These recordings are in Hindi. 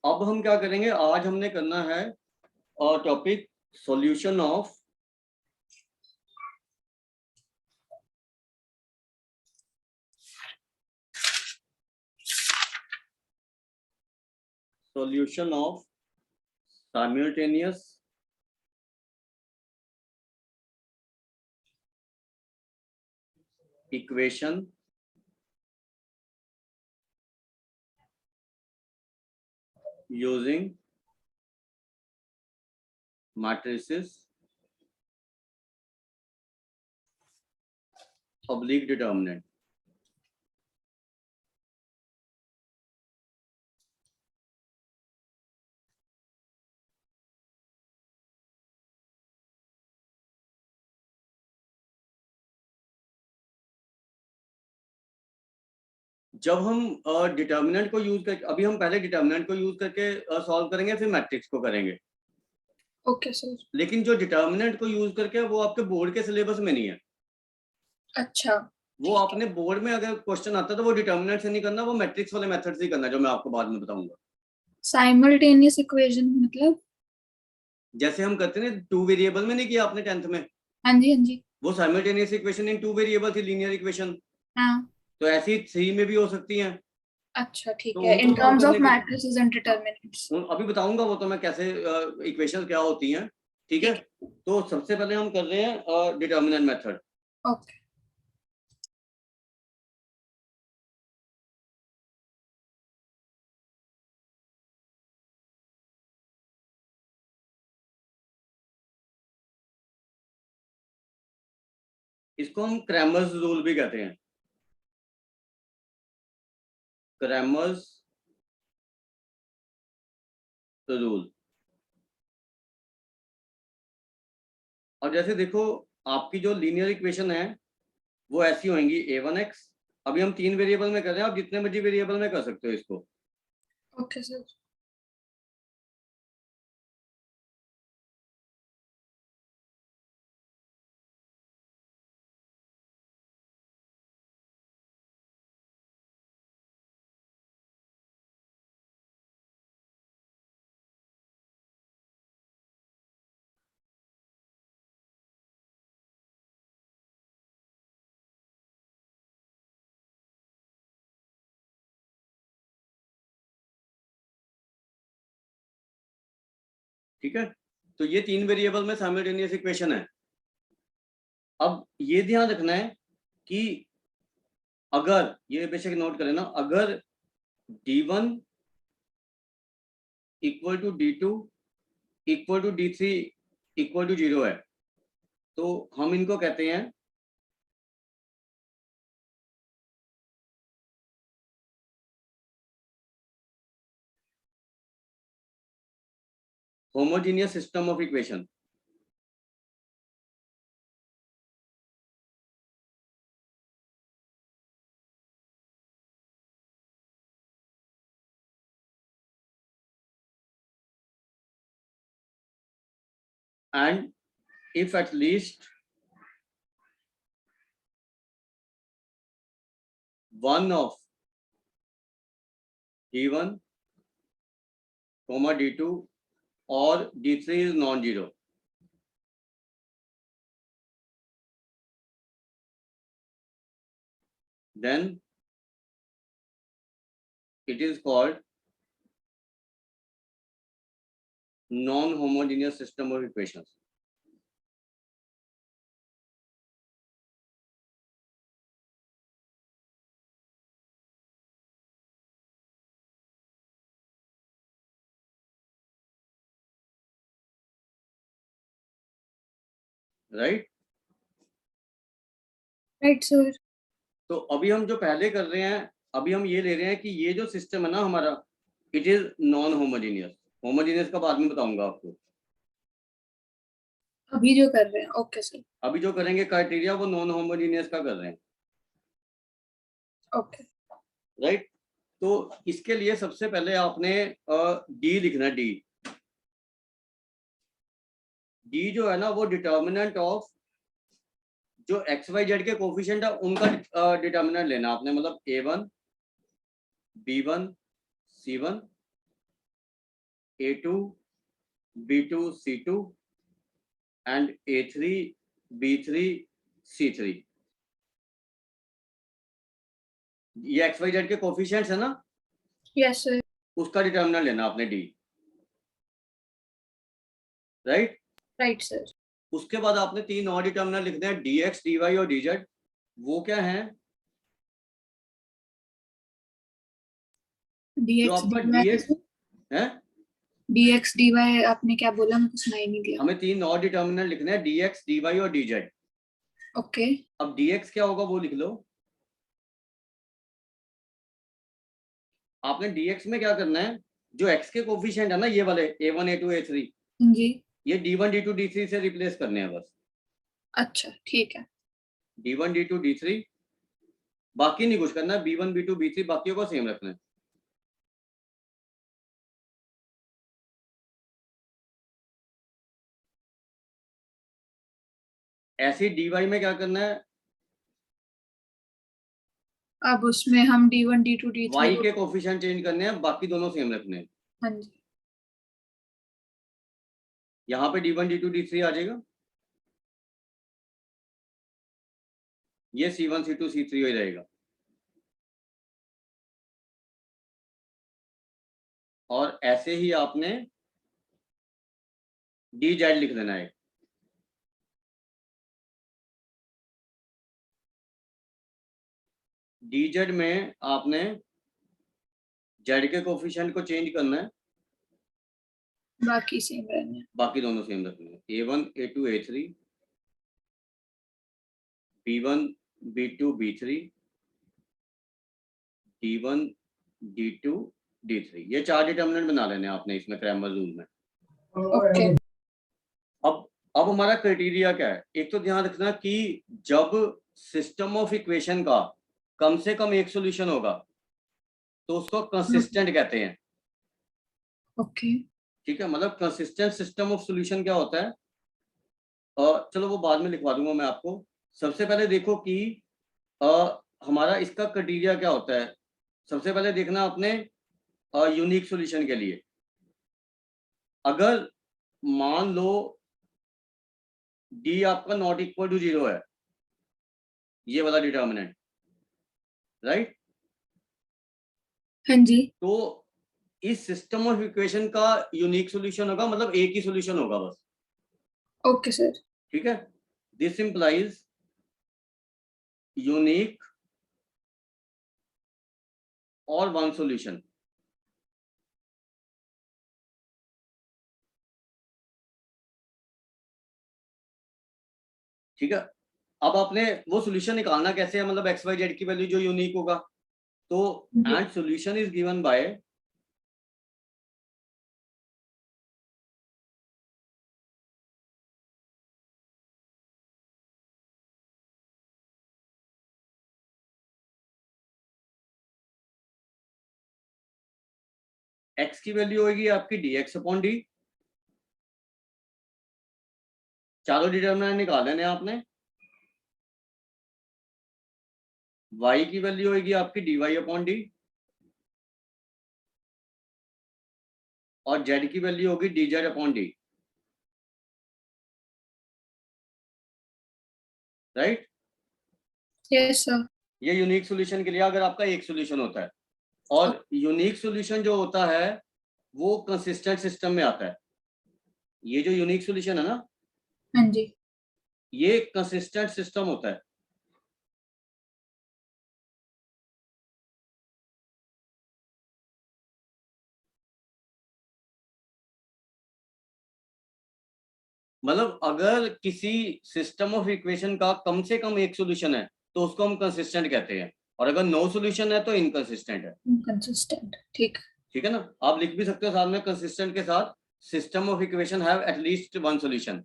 अब हम क्या करेंगे, आज हमने करना है topic solution of simultaneous equation using matrices oblique determinant. जब हम डिटर्मिनेंट को यूज करके, अभी हम पहले डिटर्मिनेंट को यूज करके सॉल्व करेंगे, फिर मैट्रिक्स को करेंगे। Okay sir. लेकिन जो डिटर्मिनेंट को यूज करके वो आपके बोर्ड के सिलेबस में नहीं है। अच्छा, वो आपने बोर्ड में अगर क्वेश्चन आता है तो वो डिटर्मिनेंट से नहीं करना, वो मैट्रिक्स वाले मेथड से ही करना, जो मैं आपको बाद में बताऊंगा। साइमल्टेनियस इक्वेशन मतलब? जैसे हम करते हैं 2 वेरिएबल में, नहीं किया आपने 10th में? हाँ जी, हाँ जी। वो साइमल्टेनियस इक्वेशन इन 2 वेरिएबल थी, लीनियर इक्वेशन। हाँ। तो ऐसी 3 में भी हो सकती हैं। अच्छा, ठीक तो है। उनको इन सॉल्व टर्म्स ऑफ करने के, मैट्रिसेस एंड डिटरमिनेंट्स। अभी बताऊंगा वो तो मैं कैसे इक्वेशन क्या होती हैं। ठीक है, ठीक है। तो सबसे पहले हम कर रहे हैं डिटर्मिनेंट मेथड। ओके। इसको हम क्रैमर्स रूल भी कहते हैं, क्रैमर्स रूल। और जैसे देखो, आपकी जो लीनियर इक्वेशन है वो ऐसी होंगी a1x। अभी हम 3 वेरिएबल में कर रहे हैं, आप जितने मर्जी वेरिएबल में कर सकते हो इसको। Okay sir. ठीक है, तो ये 3 वेरिएबल में साइमल्टेनियस इक्वेशन है। अब ये ध्यान रखना है कि अगर, ये बेशक नोट करें ना, अगर d1 equal to d2 equal to d3 equal to 0 है, तो हम इनको कहते हैं homogeneous system of equation. And if at least one of d1, d2 or d3 is non-zero, then it is called non-homogeneous system of equations. Right? Right sir. तो अभी हम जो पहले कर रहे हैं, अभी हम ये ले रहे हैं कि ये जो सिस्टम है ना हमारा, it is non homogeneous. Homogeneous का बाद में बताऊंगा आपको। अभी जो कर रहे हैं, ओके सर। अभी जो करेंगे क्राइटेरिया, वो नॉन होमोजेनियस का कर रहे हैं। ओके। राइट? तो इसके लिए सबसे पहले आपने डी लिखना है। डी जो है ना, वो डिटर्मिनेंट ऑफ जो एक्स वाई जेड के कोफिशिएंट है उनका डिटर्मिनेंट लेना आपने, मतलब a1 b1 c1 A2 B2 C2 and A3 B3 C3। ये एक्स वाई जेड के कोफिशिएंट्स है ना, Yes, sir. उसका डिटर्मिनेंट लेना आपने डी, राइट। Right, sir. उसके बाद आपने तीन और डिटर्मिनेंट लिखने हैं, डी एक्स डी वाई और डी जेड। वो क्या है, जो dx आपका dy डी एक्स है, dx dy आपने क्या बोला, मुझे सुनाई नहीं दिया। हमें तीन और डिटर्मिनेंट लिखने हैं, डी एक्स डी वाई और डी जेड। ओके। अब डी एक्स क्या होगा वो लिख लो। आपने dx में क्या करना है, जो x के कोफिशिएंट है ना, ये वाले a1 a2 a3, जी। ये d1 d2 d3 से रिप्लेस करने हैं बस। अच्छा ठीक है। d1 d2 d3, बाकी नहीं कुछ करना है, b1 b2 b3 बाकियों को सेम रखना है। ऐसे dy में क्या करना है, अब उसमें हम d1 d2 d3 y के कोफिशिएंट चेंज करने हैं, बाकी दोनों सेम रखने हैं। हाँ जी। यहाँ पे d1 d2 d3 आ जाएगा, ये c1 c2 c3 हो जाएगा। और ऐसे ही आपने डी जेड लिख देना है। डी जेड में आपने जेड के कोफिशिएंट को चेंज करना है, बाकी सेम रहने हैं। बाकी दोनों सेम रखने हैं, a1 a2 a3 b1 b2 b3 d1 d2 d3, ये चार डिटर्मिनेंट बना लेने हैं आपने इसमें क्रैमर रूल में। ओके। अब हमारा क्राइटेरिया क्या है, एक तो ध्यान रखना कि जब सिस्टम ऑफ इक्वेशन का कम से कम एक सॉल्यूशन होगा तो उसको कंसिस्टेंट कहते हैं। ओके। ठीक है, मतलब कंसिस्टेंट सिस्टम ऑफ सॉल्यूशन क्या होता है, और चलो वो बाद में लिखवा दूंगा मैं आपको। सबसे पहले देखो कि हमारा इसका क्राइटेरिया क्या होता है। सबसे पहले देखना आपने यूनिक सॉल्यूशन के लिए, अगर मान लो डी आपका नॉट इक्वल टू 0 है, ये वाला डिटर्मिनेंट, राइट, हाँ जी। तो इस सिस्टम ऑफ इक्वेशन का यूनिक सॉल्यूशन होगा, मतलब एक ही सॉल्यूशन होगा बस। Okay sir. ठीक है, दिस इंप्लाइज यूनिक और वन सॉल्यूशन। ठीक है, अब आपने वो सॉल्यूशन निकालना कैसे है, मतलब एक्स वाई जेड की वैल्यू जो यूनिक होगा, तो and solution is given by x की वैल्यू होगी आपकी डी एक्स अपॉन डी, चारों डिटर्मिनेंट निकाल लेने आपने। y की वैल्यू होगी आपकी डी वाई अपॉन डी, और z की वैल्यू होगी D Z upon D, right. Yes sir. ये यूनिक सॉल्यूशन के लिए अगर आपका एक सॉल्यूशन होता है, और यूनिक सॉल्यूशन जो होता है वो कंसिस्टेंट सिस्टम में आता है। ये जो यूनिक सॉल्यूशन है ना, हाँ जी। ये कंसिस्टेंट सिस्टम होता है। मतलब अगर किसी सिस्टम ऑफ इक्वेशन का कम से कम एक सॉल्यूशन है तो उसको हम कंसिस्टेंट कहते हैं, और अगर नो सॉल्यूशन है तो इनकंसिस्टेंट है। इनकंसिस्टेंट, ठीक। ठीक है ना, आप लिख भी सकते हो साथ में कंसिस्टेंट के साथ, system of equation have at least one solution.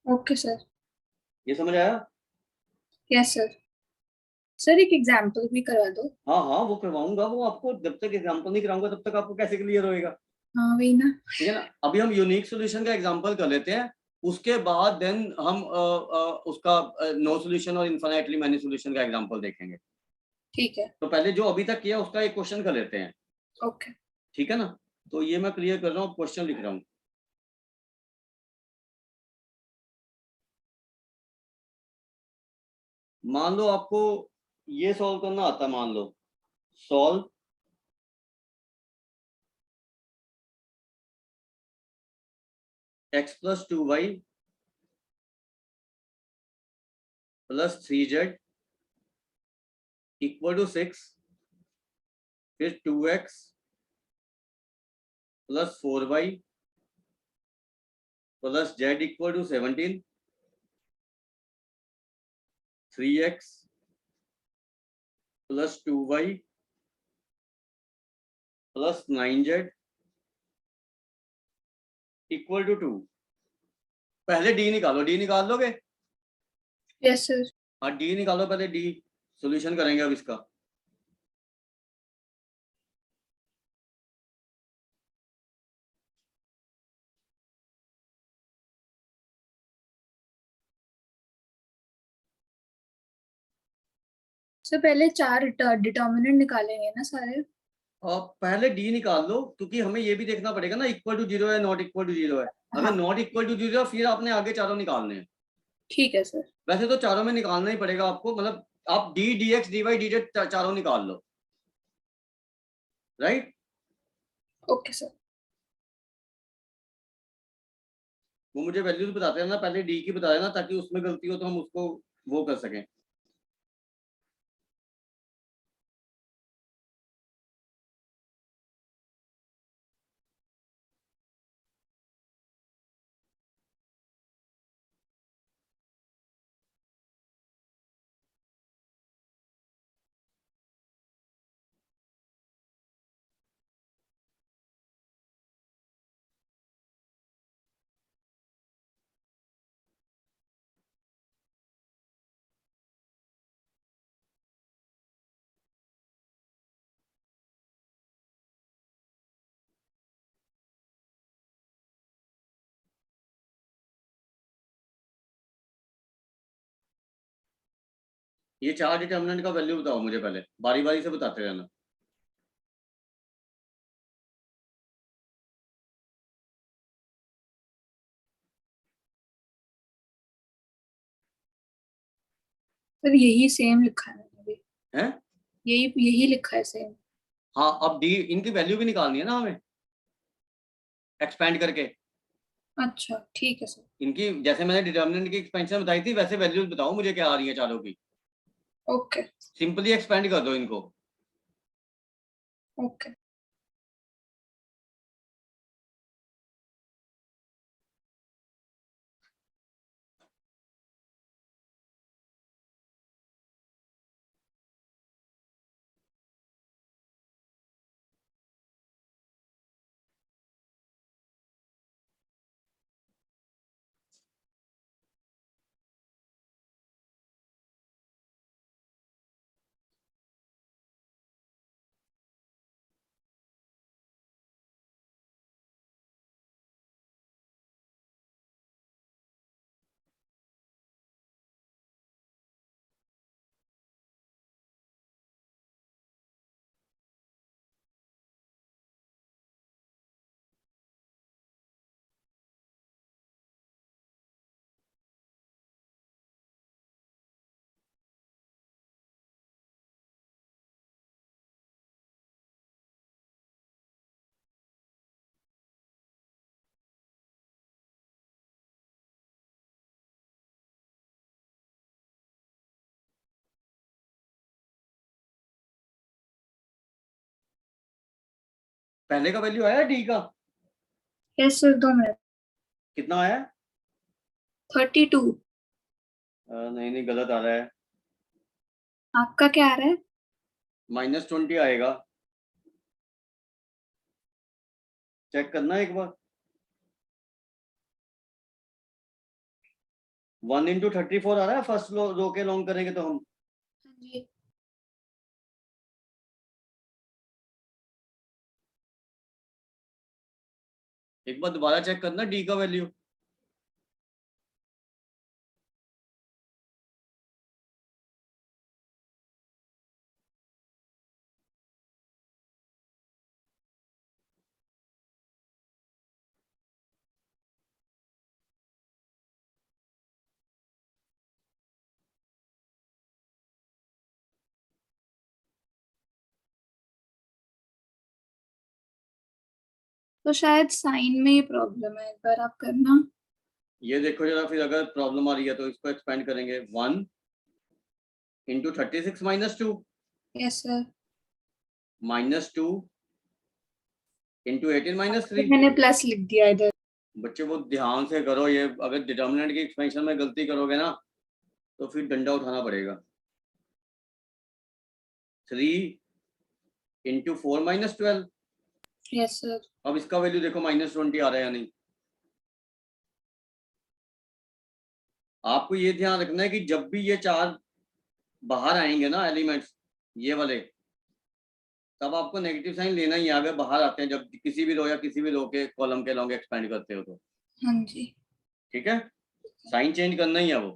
Okay sir. ये समझ आया? Yes sir. सर एक एग्जांपल भी करवा दो। हाँ हाँ, वो करवाऊंगा, वो आपको जब तक एग्जांपल नहीं कराऊंगा तब तक आपको कैसे क्लियर होएगा। हाँ वही ना। ठीक है ना, अभी हम यूनिक सॉल्यूशन का एग्जांपल कर लेते हैं, उसके बाद देन हम उसका नो सॉल्यूशन और इनफाइनाइटली मैनी सॉल्यूशन का एग्जांपल देखेंगे। ठीक है। तो पहले जो अभी तक किया उसका एक क्वेश्चन कर लेते हैं, ओके। ठीक है ना? तो ये मैं क्लियर कर रहा हूँ, क्वेश्चन लिख रहा हूँ। मान लो आपको ये सॉल्व करना आता, मान लो solve x plus 2y plus 3z equal to 6, फिर 2x plus 4y plus z equal to 17, 3x plus 2y plus 9z equal to 2। पहले डी निकालो, डी निकाल लोगे? Yes sir. हाँ डी निकालो, पहले डी सॉल्यूशन करेंगे अब इसका। सर पहले 4 डिटर्मिनेंट निकालेंगे ना सारे? और पहले डी निकाल लो, क्योंकि हमें ये भी देखना पड़ेगा ना इक्वल टू 0 है नॉट इक्वल टू 0 है। अगर हाँ नॉट इक्वल टू 0 फिर आपने आगे चारों निकालने हैं। ठीक है सर। वैसे तो चारों में निकालना ही पड़ेगा आपको, मतलब आप d d x d y d z चारों निकाल लो, राइट? Okay sir. वो मुझे वैल्यूज बताते रहना, पहले डी की बता देना, ताकि उसमें गलती हो तो हम उसको वो कर सकें। ये चार डिटर्मिनेंट का वैल्यू बताओ मुझे, पहले बारी बारी से बताते रहना। सर यही सेम लिखा है मैंने भी। है? यही यही लिखा है सेम। हाँ अब डी इनकी वैल्यू भी निकालनी है ना हमें, एक्सपेंड करके। अच्छा ठीक है सर। इनकी जैसे मैंने डिटर्मिनेंट की एक्सपेंशन बताई थी, वैसे वैल्यूज बताओ मुझे क्या आ रही है चारों की। ओके। सिंपली एक्सपेंड कर दो इनको। ओके। पहले का वैल्यू आया डी का? Yes sir 2 minute. कितना आया? 32। नहीं नहीं, गलत आ रहा है। आपका क्या आ रहा है? -20 आएगा, चेक करना एक बार। 1 इंटू 34 आ रहा है, फर्स्ट रो के लॉन्ग करेंगे तो हम। हाँ जी। एक बार दोबारा चेक करना डी का वैल्यू। तो शायद साइन में ही प्रॉब्लम है, एक बार आप करना। ये देखो जरा, फिर अगर प्रॉब्लम आ रही है तो इसको एक्सपेंड करेंगे। 1 into 36 minus 2 yes sir. Minus 2 into 18 minus 3। मैंने प्लस लिख दिया इधर। बच्चे वो ध्यान से करो, ये अगर डिटर्मिनेंट की एक्सपेंशन में गलती करोगे ना तो फिर डंडा उठाना पड़ेगा। 3 इंटू 4 माइनस 12। Yes sir. अब इसका वैल्यू देखो -20 आ रहा है या नहीं। आपको ये ध्यान रखना है कि जब भी ये चार बाहर आएंगे ना एलिमेंट्स, ये वाले, तब आपको नेगेटिव साइन लेना ही है अगर बाहर आते हैं, जब किसी भी रो या किसी भी रो के कॉलम के लॉन्ग एक्सपेंड करते हो तो। हाँ जी। ठीक है, साइन चेंज करना ही है वो।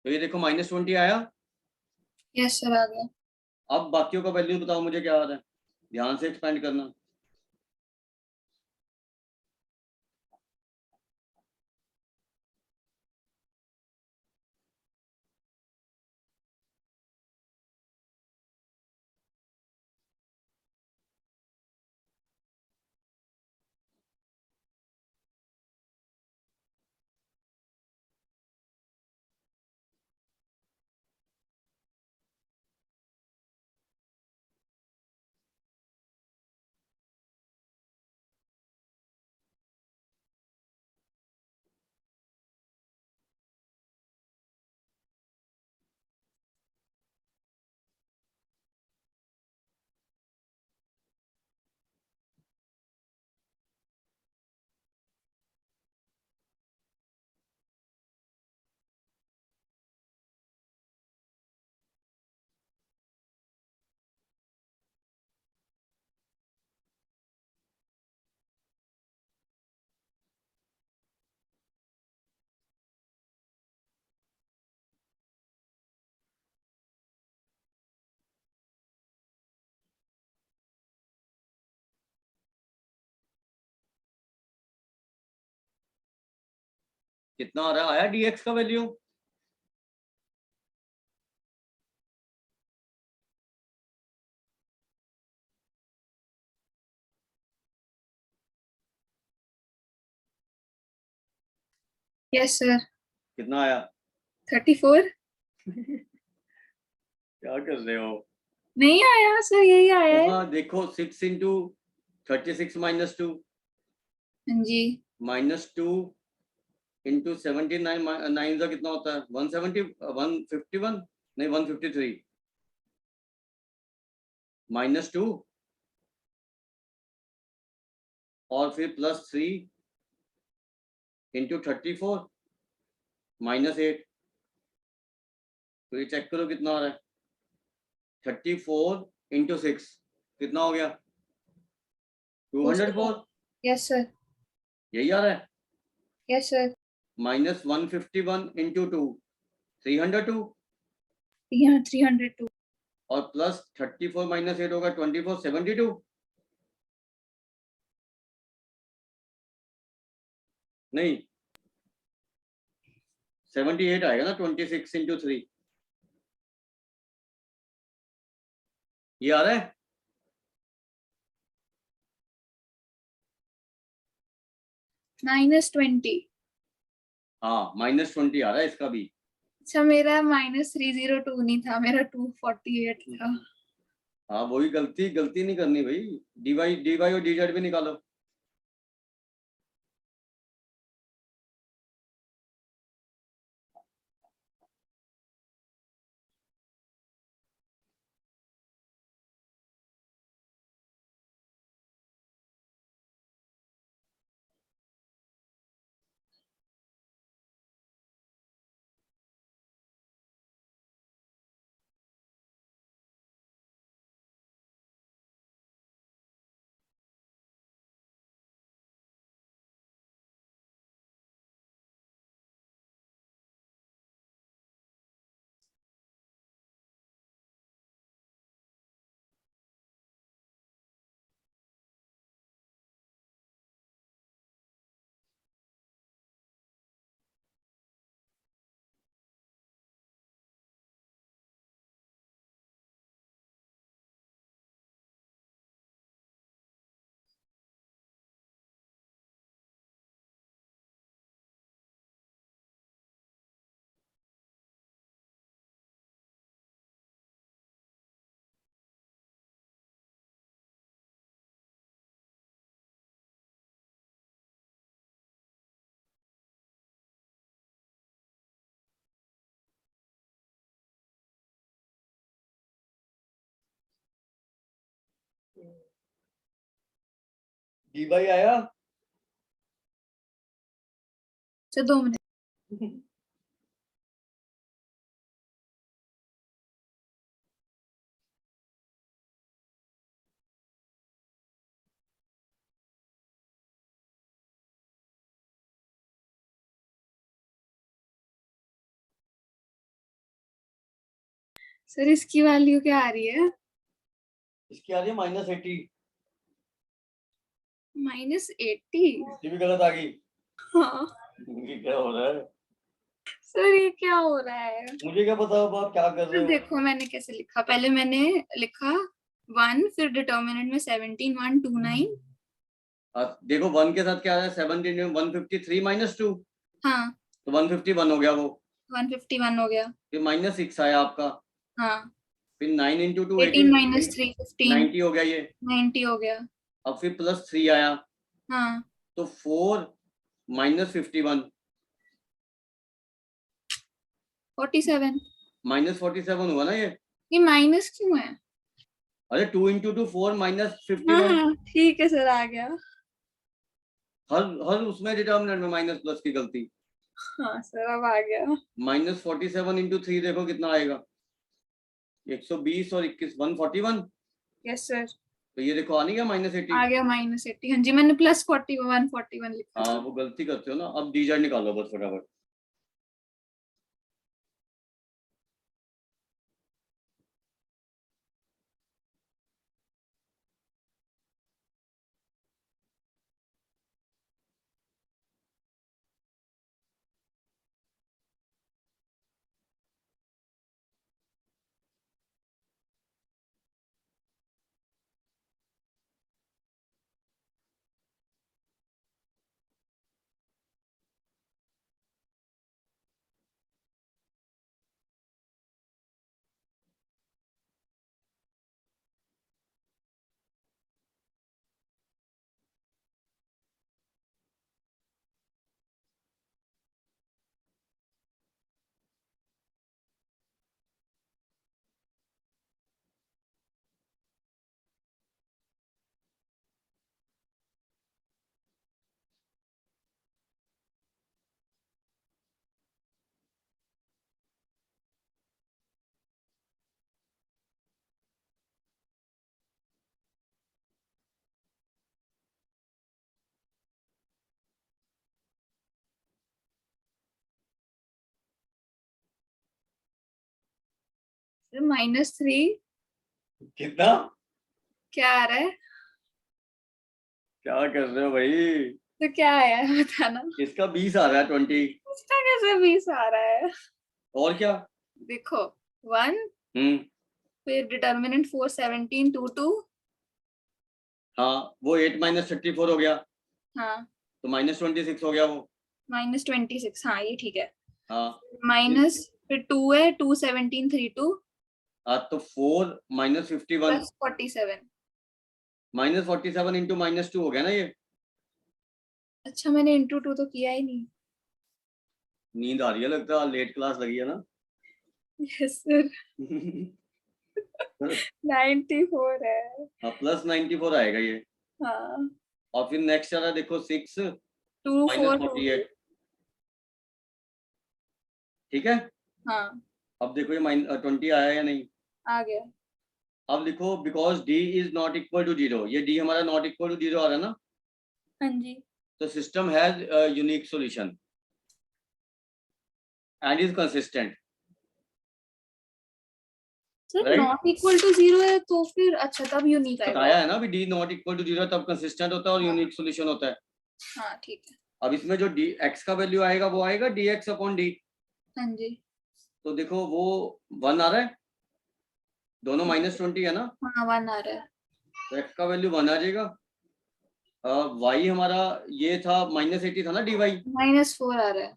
तो ये देखो -20 आया। यस सर, आ गया। अब बाकियों का वैल्यू बताओ मुझे क्या आ रहा है, ध्यान से एक्सपेंड करना। कितना आ रहा है, आया dx का वैल्यू? Yes sir. कितना आया? 34। क्या कर रहे हो? नहीं आया सर, यही आया है। हाँ देखो, 6 इंटू 36 माइनस 2 हाँ जी। -2 इंटू 79 9 का कितना होता है? 170 151 नहीं 153 -2 और फिर +3 इंटू 34 -8। तो ये चेक करो कितना आ रहा है। 34 इंटू 6 कितना हो गया? 204। Yes sir. यही आ रहा है। Yes sir. -151 इंटू 2 302 यहाँ 302। और +34 -8 होगा 24 72। नहीं 78 आएगा ना, 26 इंटू 3। ये आ रहा है। -20। हाँ -20 आ रहा है इसका भी। अच्छा, मेरा -302 नहीं था, मेरा 248 था। हाँ वही, गलती गलती नहीं करनी भाई। dy और dz भी निकालो। डी बाई आया? Sir 2 minute. सर इसकी वैल्यू क्या आ रही है? इसकी आ रही है -80। -80? ये भी गलत आ गई। हाँ ये क्या हो रहा है? सर, ये क्या हो रहा है? मुझे क्या पता अब आप क्या कर रहे तो हो? देखो मैंने कैसे लिखा, पहले मैंने लिखा 1, फिर डिटर्मिनेंट में 17 1 2 9। देखो 1 के साथ क्या आ रहा है? 17 में 153 -2, हाँ तो 151 हो गया वो। 151 हो गया। फिर -6 आया आपका। हाँ फिर 9 × 2 18 18, - 3 15 90 हो गया ये। 90 हो गया। अब फिर +3 आया, हाँ तो 4 - 51 47। -47 हुआ ना ये। ये माइनस क्यों है? अरे 2 × 2 4 हाँ -51। हाँ ठीक है सर, आ गया। हर हर उसमें डिटर्मिनेंट में माइनस प्लस की गलती। हाँ सर, अब आ गया। -47 × 3 देखो कितना आएगा? 120 और 21 141। यस सर, तो ये देखो आ नहीं गया -80। आ गया -80। हाँ जी, मैंने +40 141 लिखा हाँ था। वो गलती करते हो ना। अब डीजर निकालो बस फटाफट। सर -3 कितना? क्या आ रहा है? क्या कर रहे हो भाई? तो क्या आया है बताना। इसका 20 आ रहा है 20। उसका कैसे 20 आ रहा है? और क्या? देखो 1, हम्म। फिर डिटर्मिनेंट 4 17 2 2। हाँ वो 8 - 34 हो गया, हाँ तो -26 हो गया वो। -26। हाँ ये ठीक है। हाँ माइनस, फिर 2 है 2 17 3 2 तो 4 - 51 +47। -47 × -2 हो गया ना ये। अच्छा, मैंने इंटू 2 तो किया ही नहीं। नींद आ रही है लगता है, लेट क्लास लगी है ना। यस सर, 94 है। हाँ +94 आएगा ये। हाँ और फिर नेक्स्ट आ रहा है देखो 6 2 - 4 2 48। ठीक है। हाँ अब देखो ये 20 आया या नहीं। आ गया। अब लिखो because d is not equal to 0। ये d हमारा नॉट इक्वल टू 0 आ रहा है ना, हाँ जी तो system has unique solution and is consistent. Sir, right, not equal to 0 है तो फिर अच्छा तब यूनिक आएगा। बताया है ना अभी d नॉट इक्वल टू 0 तब कंसिस्टेंट होता है और यूनिक सॉल्यूशन होता है। हाँ ठीक है। अब इसमें जो d x का वैल्यू आएगा वो आएगा dx/d। हाँ जी तो देखो वो 1 आ रहा है, दोनों -20 है ना, हाँ 1 आ रहा है। तो x का वैल्यू 1 आ जाएगा। y हमारा ये था -80 था ना dy। -4 आ रहा है।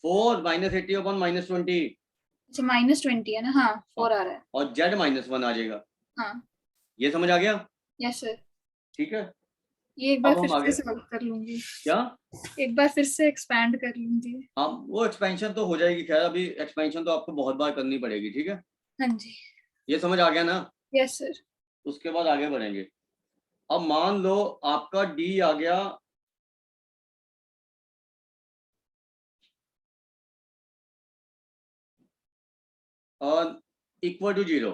4 -80 अपन -20। अच्छा -20 है ना, हाँ 4 आ रहा है। और z -1 आ जाएगा। हाँ ये समझ आ गया? यस सर, ठीक है। ये एक बार अब फिर हम से आगे सॉल्व कर लूंगी। क्या? एक बार फिर से एक्सपैंड कर लूंगी। हाँ वो एक्सपेंशन तो हो जाएगी, खैर अभी एक्सपेंशन तो आपको बहुत बार करनी पड़ेगी। ठीक है, हाँ जी ये समझ आ गया ना? Yes sir. उसके बाद आगे बढ़ेंगे। अब मान लो आपका डी आ गया इक्वल टू 0।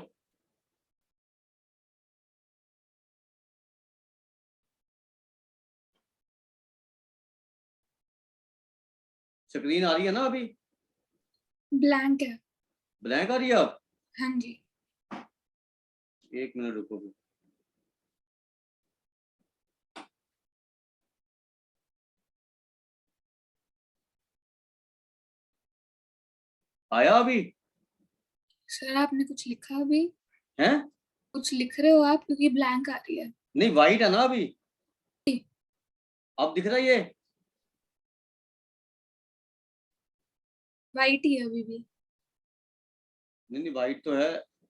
स्क्रीन आ रही है ना? अभी ब्लैंक है। ब्लैंक आ रही है? अब हाँ जी। 1 मिनट रुको। आया अभी? सर आपने कुछ लिखा अभी? है? कुछ लिख रहे हो आप, क्योंकि ब्लैंक आ रही है। नहीं, वाइट है ना अभी? अब दिख रहा है ये? वाइट ही है अभी भी। नहीं नहीं, वाइट तो है।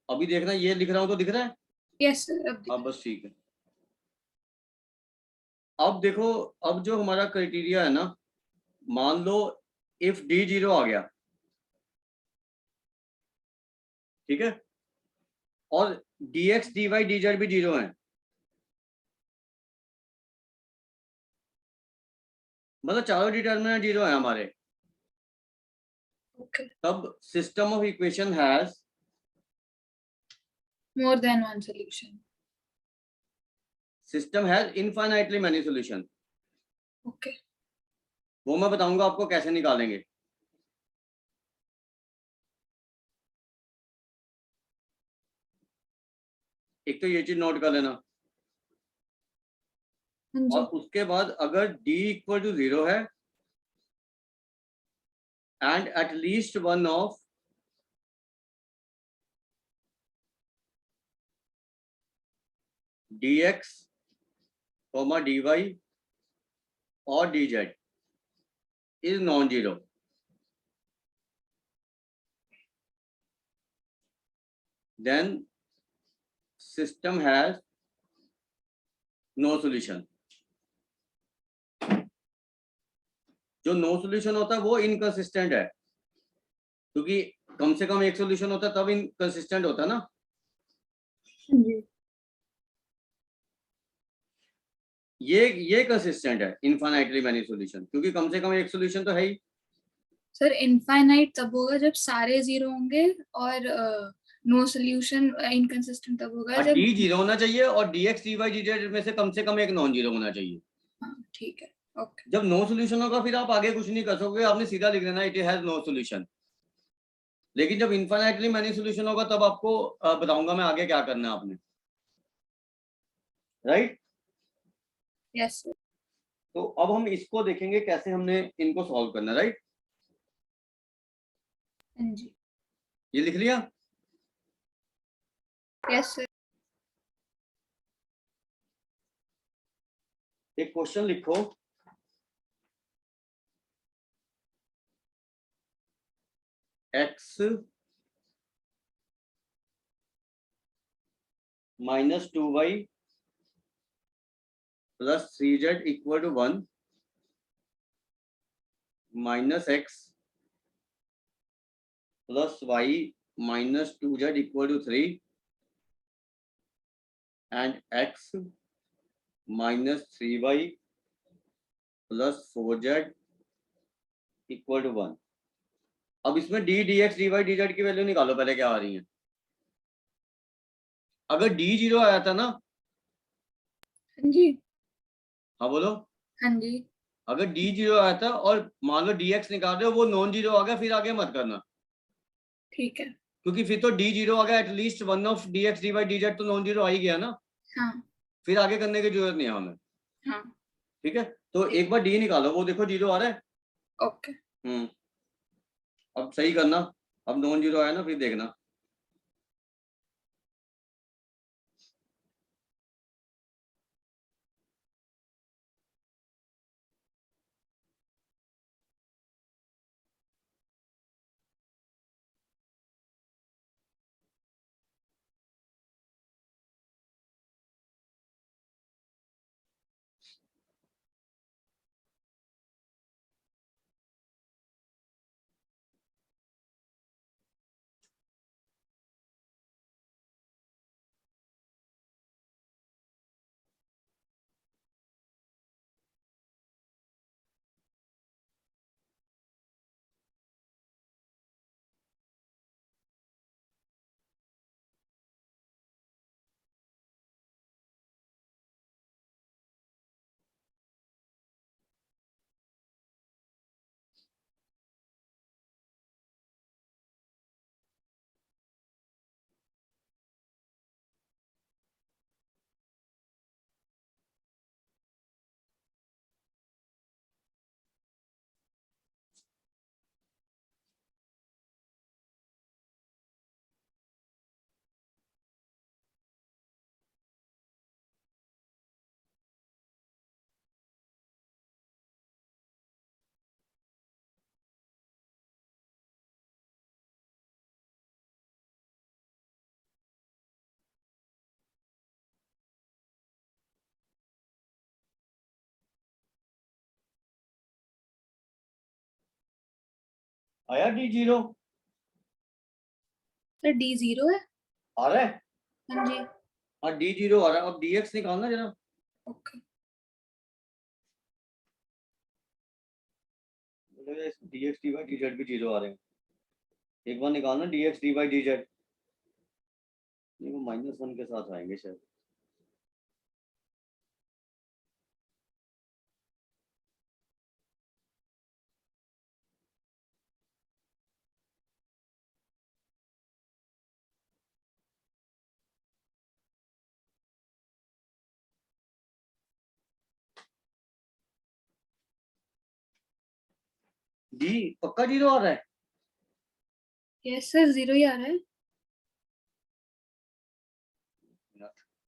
अभी देखना, ये लिख रहा हूं तो दिख रहा है। यस सर, अब अब बस ठीक है। अब देखो, अब जो हमारा क्राइटेरिया है ना, मान लो इफ डी 0 आ गया, ठीक है, और dx dy dz भी 0 है, मतलब चारों डिटर्मिनेंट 0 है हमारे, ओके। तब system of equation has more than one solution. Infinitely many solution. Okay. वो मैं बताऊंगा आपको कैसे निकालेंगे। एक तो ये चीज नोट कर लेना, हाँ और जी। उसके बाद अगर d इक्वल टू 0 है and at least one of dx dy और dz is non zero, then system has no solution. जो नो सॉल्यूशन होता है वो इनकंसिस्टेंट है, क्योंकि कम से कम एक सॉल्यूशन होता है तब इनकंसिस्टेंट होता है ना। हाँ जी। ये कंसिस्टेंट है इनफाइनाइटली मैनी सॉल्यूशन, क्योंकि कम से कम एक सॉल्यूशन तो है ही। सर इनफाइनाइट तब होगा जब सारे जीरो होंगे, और नो सॉल्यूशन इनकंसिस्टेंट तब होगा डी जब। 0 होना चाहिए और dx dy dz में से कम एक नॉन जीरो होना चाहिए। हाँ ठीक है। ओके। जब नो सॉल्यूशन होगा फिर आप आगे कुछ नहीं कर सकोगे, आपने सीधा लिख देना इट हैज नो सॉल्यूशन। लेकिन जब इनफाइनाइटली मैनी सॉल्यूशन होगा तब आपको बताऊंगा मैं आगे क्या करना है आपने, राइट? Yes sir. तो अब हम इसको देखेंगे कैसे हमने इनको सॉल्व करना, राइट? हाँ जी। ये लिख लिया? Yes sir. एक क्वेश्चन लिखो, x minus 2y plus 3z equal to 1 minus x plus y minus 2z equal to 3 and x minus 3y plus 4z equal to 1। अब इसमें d dx dy dz की वैल्यू निकालो पहले क्या आ रही है। अगर d 0 आया था ना, हाँ जी। हाँ बोलो, हाँ जी। अगर d 0 आया था और मान लो dx निकाल रहे हो वो नॉन जीरो आ गया, फिर आगे मत करना, ठीक है। क्योंकि फिर तो d 0 आ गया, at least one of dx dy dz तो नॉन जीरो आ ही गया ना, हाँ। फिर आगे करने की जरूरत नहीं है हमें। हाँ। ठीक है, तो ठीक। एक बार d निकालो, वो देखो 0 आ रहा है। ओके। अब सही करना, अब नॉन जीरो आया ना फिर देखना। आया D zero? Sir D zero है। आ रहा है? हाँ जी। हाँ डी जीरो आ रहा है। अब डी एक्स निकालना जरा। Okay. D x d y d z भी जीरो आ रहे हैं। एक बार निकालना d x d y d z. नहीं वो -1 के साथ आएंगे शायद। डी पक्का जीरो आ रहा है? यस सर, जीरो ही आ रहा है।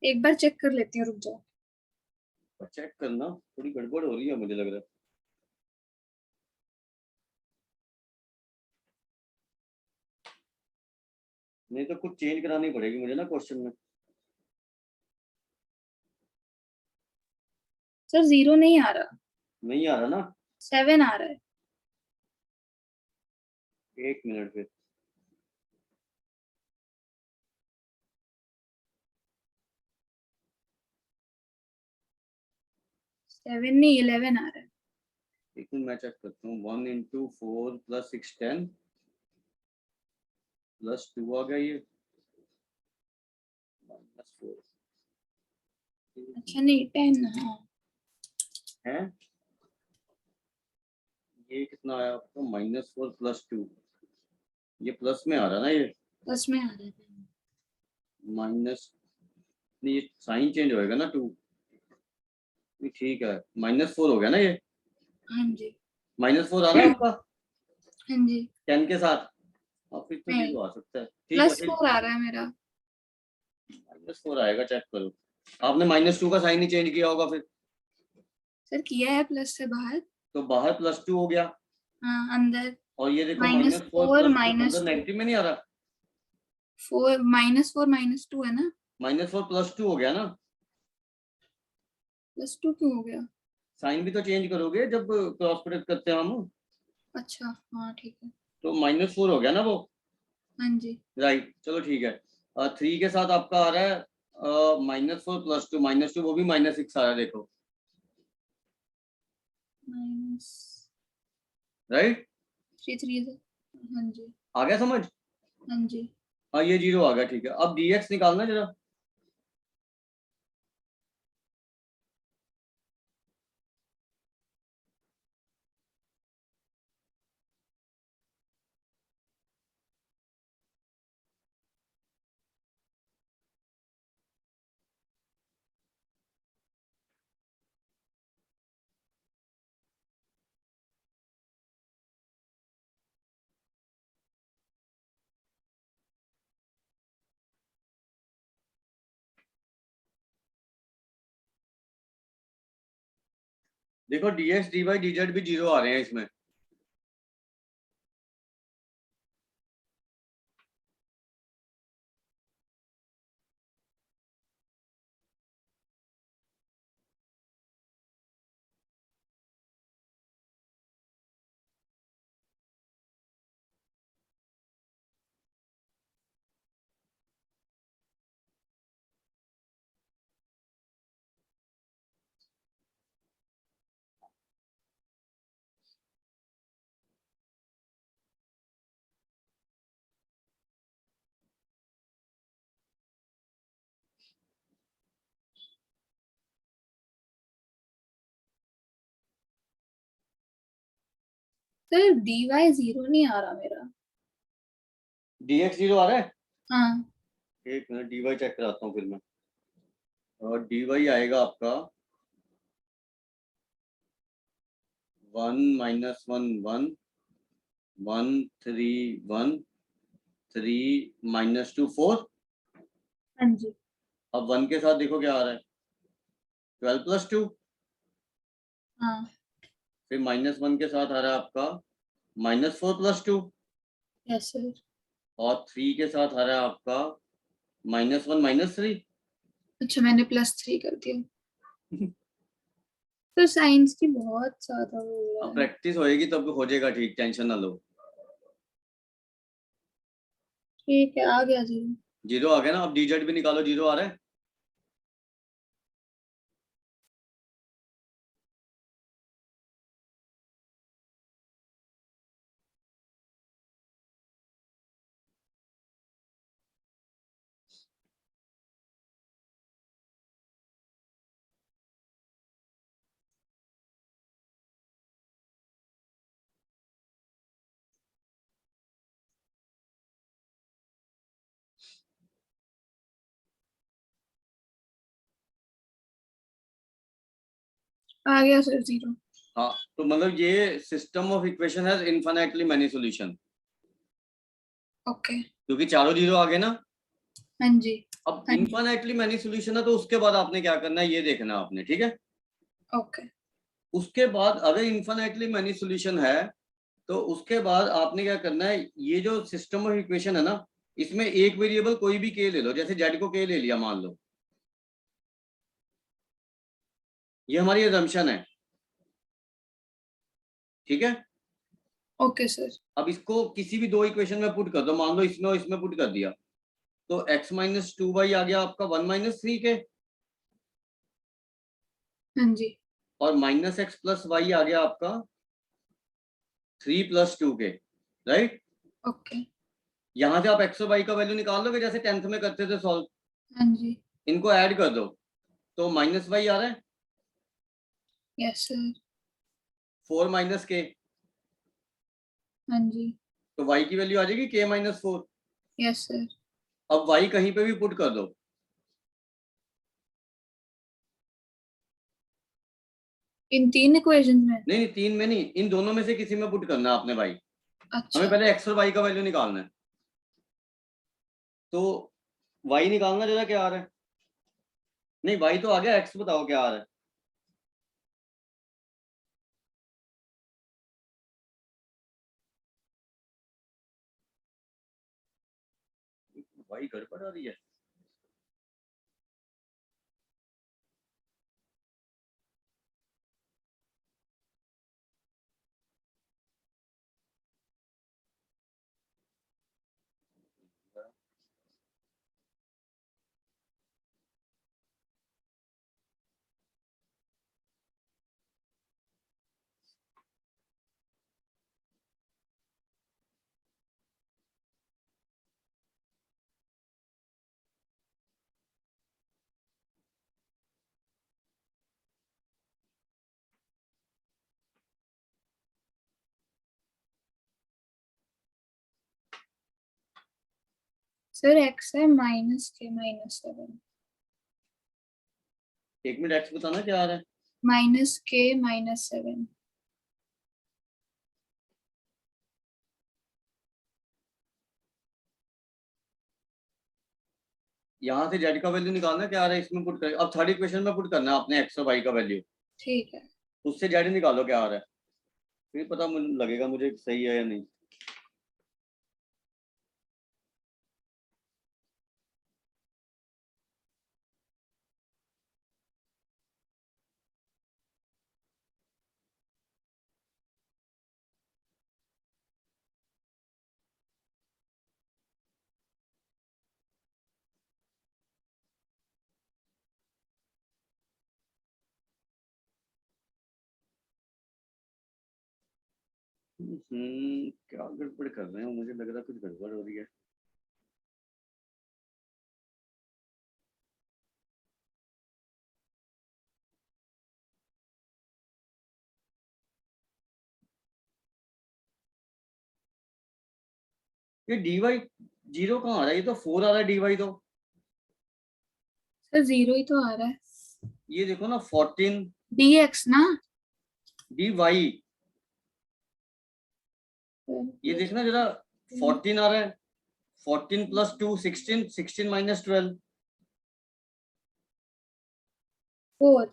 एक बार चेक कर लेती हूँ, रुक जाओ। चेक करना, थोड़ी गड़बड़ हो रही है मुझे लग रहा है। नहीं तो कुछ चेंज करानी पड़ेगी मुझे ना क्वेश्चन में। सर जीरो नहीं आ रहा। नहीं आ रहा ना? 7 आ रहा है। एक मिनट फिर। सेवन नहीं, 11 आ रहा है। एक मिनट मैं चेक करता हूँ। 1 × 4 + 6 10 +2 आ गया ये -4 अच्छा नहीं, 10। हाँ है। ये कितना आया आपको? -4 + 2। ये प्लस में आ रहा है ना ये? बस में आ रहा है। माइनस नहीं, ये साइन चेंज होएगा ना 2। ठीक है, -4 हो गया ना ये? हाँ जी। -4 आ रहा है आपका हाँ जी। 10 के साथ? अब फिर तो नहीं, जीरो आ सकता है। ठीक है फिर +4 आ रहा है मेरा। -4 आएगा, चेक करो। आपने -2 का साइन ही चेंज किया होगा फिर। सर किया है, प्लस से बाहर। तो बाहर +2 हो गया हाँ, अंदर और ये देखो -4 -4 + 2 अंदर -2। नेगेटिव में नहीं आ रहा? 4 -2 है ना? -4 + 2 हो गया ना? +2 क्यों हो गया? साइन भी तो चेंज करोगे जब क्रॉस प्रोडक्ट करते हैं हम। अच्छा हाँ ठीक है। तो -4 हो गया ना वो? हाँ जी। राइट, चलो ठीक है। 3 के साथ आपका आ रहा है -4 + 2 -2, वो भी -6 आ रहा है देखो। राइट, -3 हाँ जी। आ गया समझ? हाँ जी। हाँ ये जीरो आ गया, ठीक है। अब dx निकालना जरा। देखो dx dy dz भी जीरो आ रहे हैं इसमें। सर dy 0 नहीं आ रहा मेरा। dx जीरो आ रहा है? हाँ। एक मिनट dy चेक कराता हूँ फिर मैं। और dy आएगा आपका 1 - 1 1 1 3 1 3 -2 4। हाँ जी। अब 1 के साथ देखो क्या आ रहा है? 12 + 2। हाँ। फिर -1 के साथ आ रहा है आपका -4 + 2। Yes sir. और 3 के साथ आ रहा है आपका -1 -3। अच्छा मैंने +3 कर दिया। तो साइंस की बहुत ज्यादा हो रहा अब है। प्रैक्टिस होएगी तब हो जाएगा ठीक, टेंशन ना लो। ठीक है, आ गया 0। जीरो आ गया ना, अब dz भी निकालो, जीरो आ रहा है। आ गया सर 0। हाँ, तो मतलब ये system of equation has infinitely many solution, okay. क्योंकि चारों जीरो आ गए ना। हाँ जी। अब हाँ जी। इनफाइनाइटली मैनी सॉल्यूशन है, तो उसके बाद आपने क्या करना है ये देखना है आपने, ठीक है। ओके। उसके बाद अगर इनफाइनाइटली मैनी सॉल्यूशन है, तो उसके बाद आपने क्या करना है, ये जो सिस्टम ऑफ इक्वेशन है ना, इसमें एक वेरिएबल कोई भी के ले लो, जैसे जेड को के ले लिया मान लो, ये हमारी assumption है, ठीक है। Okay sir. अब इसको किसी भी दो इक्वेशन में पुट कर दो, मान लो इसमें और इसमें पुट कर दिया, तो x माइनस 2y आ गया आपका 1 माइनस 3 के, हाँ जी। और माइनस एक्स प्लस वाई आ गया आपका 3 प्लस 2 के, राइट। ओके। यहां से आप एक्स और वाई का वैल्यू निकाल लोगे, जैसे 10th में करते थे सॉल्व। हाँ जी। इनको ऐड कर दो, तो माइनस वाई आ रहा है, यस सर। 4 माइनस के, हाँ जी। तो y की वैल्यू आ जाएगी k माइनस 4। Yes sir. अब y कहीं पे भी पुट कर दो, इन 3 इक्वेशन में? नहीं नहीं तीन में नहीं, इन दोनों में से किसी में पुट करना है आपने y। हमें अच्छा। पहले x और y का वैल्यू निकालना है, तो y निकालना जरा क्या आ रहा है, नहीं y तो आ गया, x बताओ क्या आ रहा है। y गड़बड़ आ रही है। सर x है -k -7। एक मिनट, x बताना क्या आ रहा है। -k -7। यहाँ से z का वैल्यू निकालना क्या आ रहा है, इसमें पुट कर, अब थर्ड इक्वेशन में पुट करना है आपने x और y का वैल्यू, ठीक है। उससे z निकालो क्या आ रहा है, फिर पता लगेगा मुझे सही है या नहीं। क्या गड़बड़ कर रहे हैं, मुझे लग रहा है कुछ गड़बड़ हो रही है। ये dy जीरो कहाँ आ रहा है, ये तो 4 आ रहा है dy तो। सर 0 ही तो आ रहा है। ये देखो ना 14 dx ना? dy, ये देखना जरा, 14 आ रहा है, 14 प्लस 2 16, 16 माइनस 12। 4।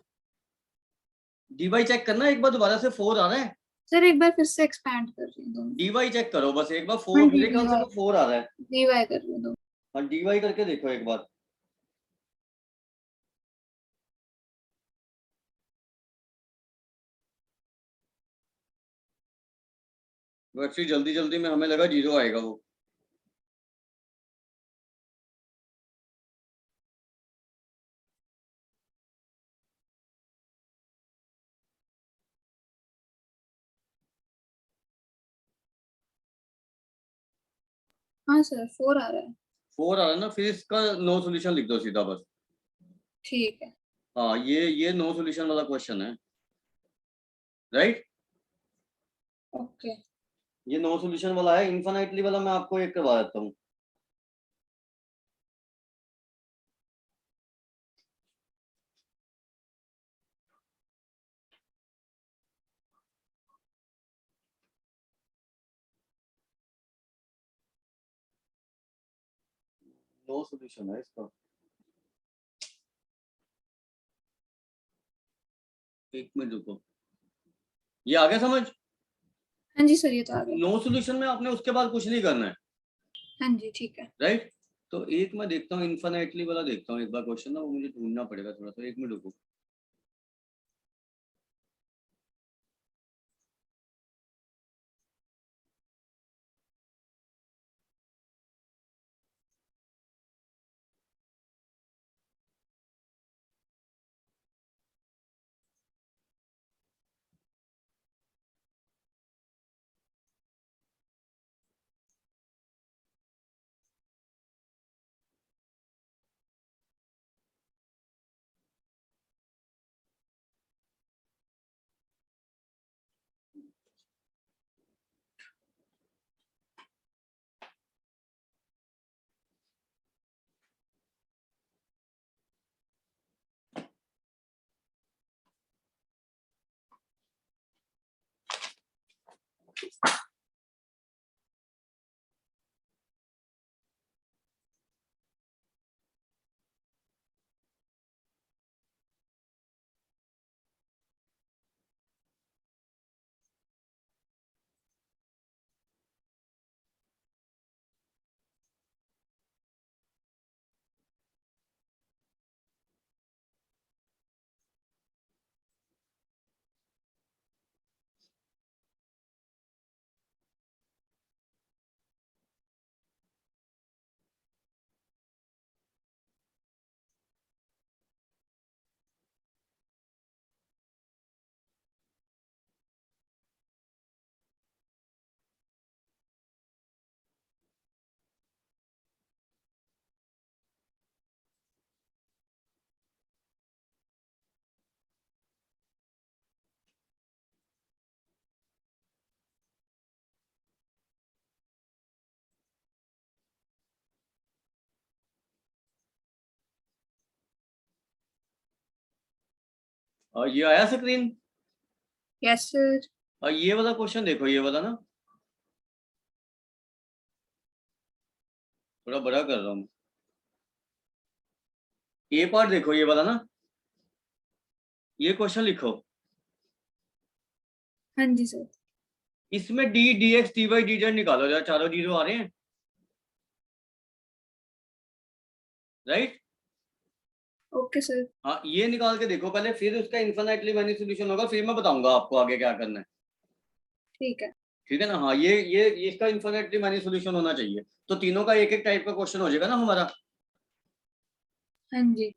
dy चेक करना एक बार दोबारा से, 4 आ रहा है। सर एक बार फिर से एक्सपैंड कर रही हूँ दोनों। dy चेक करो बस एक बार, हाँ 4 जी, मेरे ख्याल से तो 4 आ रहा है। dy कर रही हूँ दोनों। हाँ dy करके देखो एक बार। वो एक्चुअली जल्दी जल्दी में हमें लगा जीरो आएगा वो। हाँ सर 4 आ रहा है। 4 आ रहा है ना, फिर इसका नो सॉल्यूशन लिख दो सीधा बस। ठीक है। हाँ, ये नो सॉल्यूशन वाला क्वेश्चन है, राइट। ओके। ये नो सॉल्यूशन वाला है। इनफाइनाइटली वाला मैं आपको एक करवा देता हूँ। नो सॉल्यूशन है इसका, एक मिनट रुको। ये आ गया समझ? हाँ जी सर ये तो आ गया। नो सॉल्यूशन में आपने उसके बाद कुछ नहीं करना है, हाँ जी ठीक है। राइट। तो एक मैं देखता हूँ इनफाइनाइटली वाला, देखता हूँ एक बार क्वेश्चन ना, वो मुझे ढूंढना पड़ेगा थोड़ा सा, एक मिनट रुको। और ये आया स्क्रीन? Yes sir. और ये वाला क्वेश्चन देखो, ये वाला ना, थोड़ा बड़ा कर रहा हूँ। ये पार्ट देखो, ये वाला ना, ये क्वेश्चन लिखो। हाँ जी सर। इसमें d d x d y d z निकालो जरा, चारों जीरो आ रहे हैं, राइट। Okay sir. हाँ, ये निकाल के देखो पहले, फिर उसका इन्फिनिटली मैनी सोल्यूशन होगा, फिर मैं बताऊंगा आपको आगे क्या करना है। ठीक है। ठीक है ना? हाँ, ये इसका इन्फिनिटली मैनी सोल्यूशन होना चाहिए, तो तीनों का एक एक टाइप का क्वेश्चन हो जाएगा ना हमारा। हाँ जी।